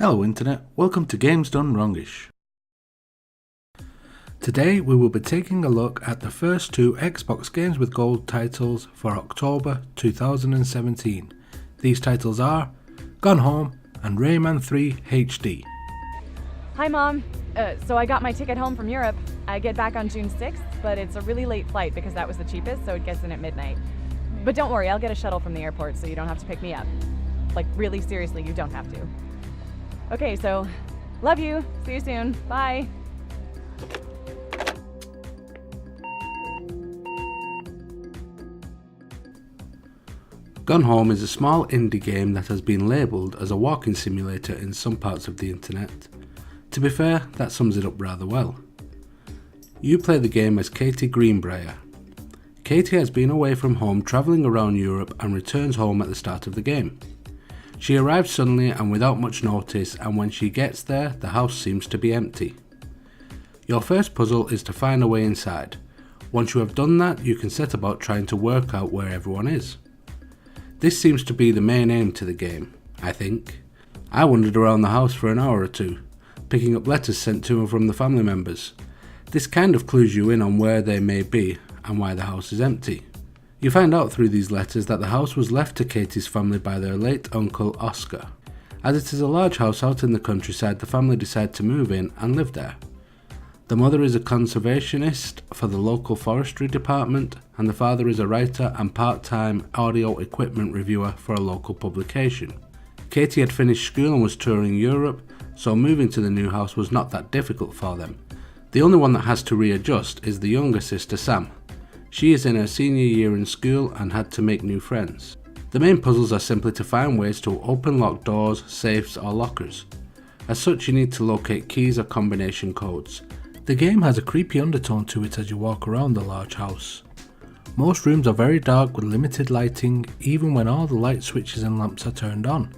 Hello Internet, welcome to Games Done Wrongish. Today we will be taking a look at the first two Xbox Games with Gold titles for October 2017. These titles are GORN Home and Rayman 3 HD. Hi Mom, so I got my ticket home from Europe. I get back on June 6th, but it's a really late flight because that was the cheapest, so it gets in at midnight. But don't worry, I'll get a shuttle from the airport so you don't have to pick me up. Like really seriously, you don't have to. Okay, so love you, see you soon, bye. GORN Home is a small indie game that has been labelled as a walking simulator in some parts of the internet. To be fair, that sums it up rather well. You play the game as Katie Greenbrier. Katie has been away from home travelling around Europe and returns home at the start of the game. She arrives suddenly and without much notice, and when she gets there, the house seems to be empty. Your first puzzle is to find a way inside. Once you have done that, you can set about trying to work out where everyone is. This seems to be the main aim to the game, I think. I wandered around the house for an hour or two, picking up letters sent to and from the family members. This kind of clues you in on where they may be and why the house is empty. You find out through these letters that the house was left to Katie's family by their late uncle Oscar. As it is a large house out in the countryside, the family decide to move in and live there. The mother is a conservationist for the local forestry department, and the father is a writer and part-time audio equipment reviewer for a local publication. Katie had finished school and was touring Europe, so moving to the new house was not that difficult for them. The only one that has to readjust is the younger sister Sam. She is in her senior year in school and had to make new friends. The main puzzles are simply to find ways to open locked doors, safes or lockers. As such, you need to locate keys or combination codes. The game has a creepy undertone to it as you walk around the large house. Most rooms are very dark with limited lighting, even when all the light switches and lamps are turned on.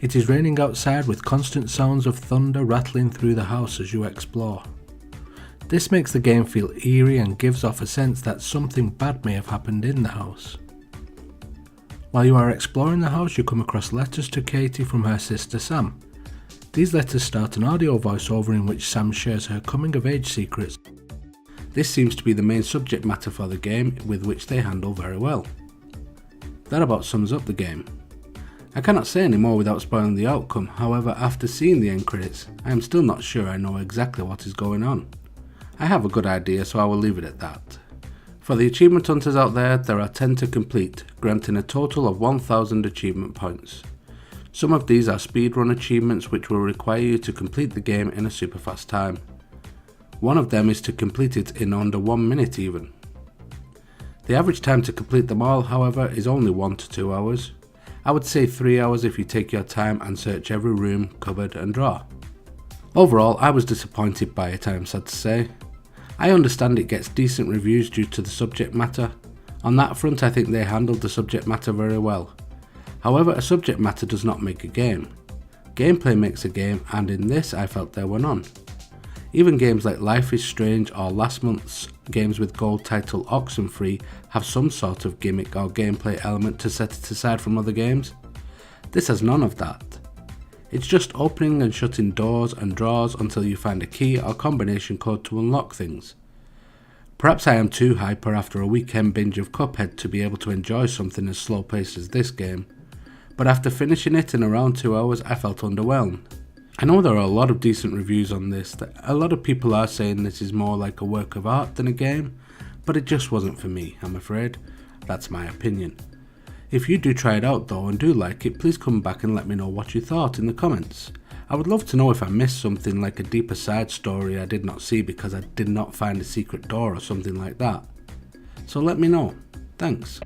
It is raining outside with constant sounds of thunder rattling through the house as you explore. This makes the game feel eerie and gives off a sense that something bad may have happened in the house. While you are exploring the house, you come across letters to Katie from her sister Sam. These letters start an audio voiceover in which Sam shares her coming-of-age secrets. This seems to be the main subject matter for the game, with which they handle very well. That about sums up the game. I cannot say any more without spoiling the outcome, however after seeing the end credits, I am still not sure I know exactly what is going on. I have a good idea, so I will leave it at that. For the achievement hunters out there are 10 to complete, granting a total of 1000 achievement points. Some of these are speedrun achievements which will require you to complete the game in a super fast time. One of them is to complete it in under 1 minute even. The average time to complete them all, however, is only 1 to 2 hours. I would say 3 hours if you take your time and search every room, cupboard and drawer. Overall, I was disappointed by it, I am sad to say. I understand it gets decent reviews due to the subject matter. On that front, I think they handled the subject matter very well. However, a subject matter does not make a game. Gameplay makes a game, and in this I felt there were none. Even games like Life is Strange or last month's Games with Gold title Oxenfree have some sort of gimmick or gameplay element to set it aside from other games. This has none of that. It's just opening and shutting doors and drawers until you find a key or combination code to unlock things. Perhaps I am too hyper after a weekend binge of Cuphead to be able to enjoy something as slow paced as this game, but after finishing it in around 2 hours I felt underwhelmed. I know there are a lot of decent reviews on this, a lot of people are saying this is more like a work of art than a game, but it just wasn't for me, I'm afraid. That's my opinion. If you do try it out though and do like it, please come back and let me know what you thought in the comments. I would love to know if I missed something like a deeper side story I did not see because I did not find a secret door or something like that. So let me know. Thanks.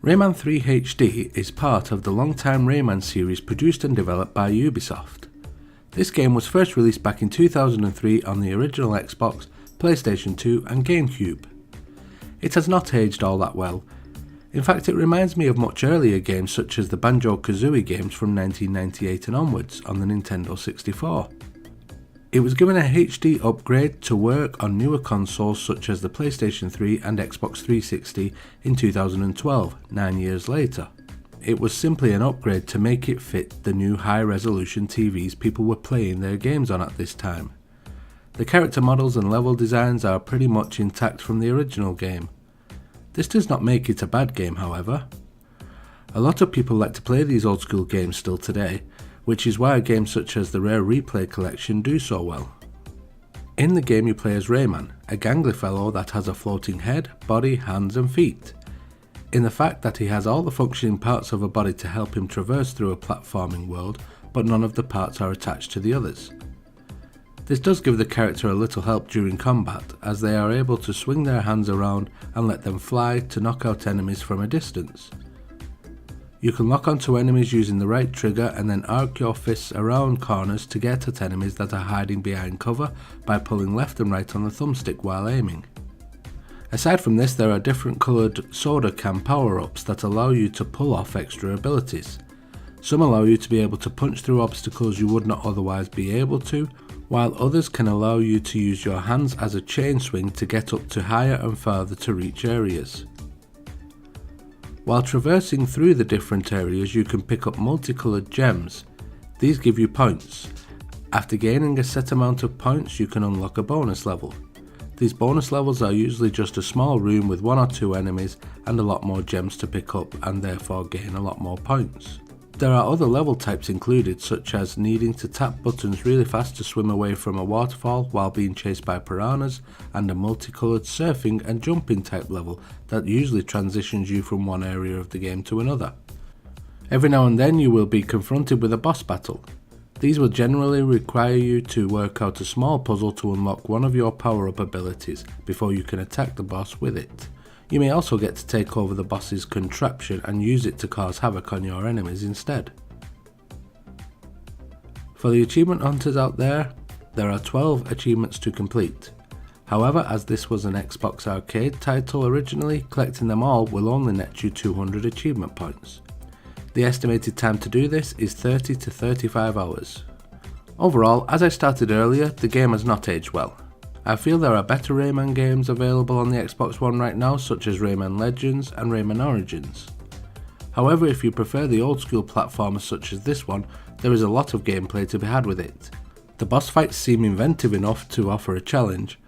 Rayman 3 HD is part of the long-time Rayman series produced and developed by Ubisoft. This game was first released back in 2003 on the original Xbox, PlayStation 2 and GameCube. It has not aged all that well. In fact, it reminds me of much earlier games such as the Banjo-Kazooie games from 1998 and onwards on the Nintendo 64. It was given a HD upgrade to work on newer consoles such as the PlayStation 3 and Xbox 360 in 2012, 9 years later. it was simply an upgrade to make it fit the new high-resolution TVs people were playing their games on at this time. The character models and level designs are pretty much intact from the original game. This does not make it a bad game, however. A lot of people like to play these old school games still today, which is why games such as the Rare Replay collection do so well. In the game you play as Rayman, a gangly fellow that has a floating head, body, hands and feet. In the fact that he has all the functioning parts of a body to help him traverse through a platforming world, but none of the parts are attached to the others. This does give the character a little help during combat, as they are able to swing their hands around and let them fly to knock out enemies from a distance. You can lock onto enemies using the right trigger and then arc your fists around corners to get at enemies that are hiding behind cover by pulling left and right on the thumbstick while aiming. Aside from this, there are different coloured soda can power-ups that allow you to pull off extra abilities. Some allow you to be able to punch through obstacles you would not otherwise be able to, while others can allow you to use your hands as a chain swing to get up to higher and farther to reach areas. While traversing through the different areas, you can pick up multicoloured gems. These give you points. After gaining a set amount of points, you can unlock a bonus level. These bonus levels are usually just a small room with 1 or 2 enemies and a lot more gems to pick up and therefore gain a lot more points. There are other level types included, such as needing to tap buttons really fast to swim away from a waterfall while being chased by piranhas, and a multicoloured surfing and jumping type level that usually transitions you from one area of the game to another. Every now and then you will be confronted with a boss battle. These will generally require you to work out a small puzzle to unlock one of your power-up abilities before you can attack the boss with it. You may also get to take over the boss's contraption and use it to cause havoc on your enemies instead. For the achievement hunters out there, there are 12 achievements to complete. However, as this was an Xbox arcade title originally, collecting them all will only net you 200 achievement points. The estimated time to do this is 30 to 35 hours. Overall, as I stated earlier, the game has not aged well. I feel there are better Rayman games available on the Xbox One right now, such as Rayman Legends and Rayman Origins. However, if you prefer the old school platformers such as this one, there is a lot of gameplay to be had with it. The boss fights seem inventive enough to offer a challenge.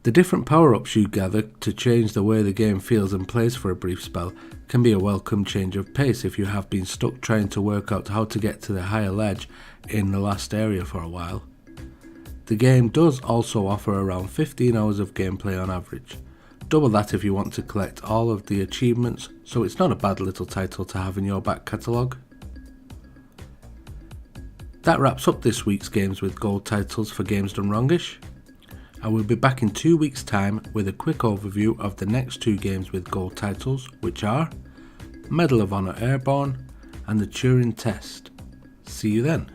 The different power-ups you gather to change the way the game feels and plays for a brief spell can be a welcome change of pace if you have been stuck trying to work out how to get to the higher ledge in the last area for a while. The game does also offer around 15 hours of gameplay on average, double that if you want to collect all of the achievements, so it's not a bad little title to have in your back catalogue. That wraps up this week's Games with Gold titles for Games Done Wrongish. I will be back in 2 weeks' time with a quick overview of the next 2 Games with Gold titles, which are Medal of Honor Airborne and the Turing Test. See you then.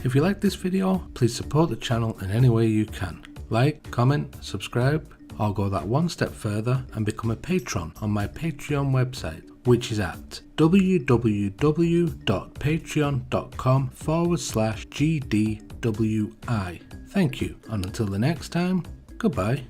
If you like this video, please support the channel in any way you can. Like, comment, subscribe, or go that one step further and become a patron on my Patreon website, which is at www.patreon.com/GDWI. Thank you, and until the next time, goodbye.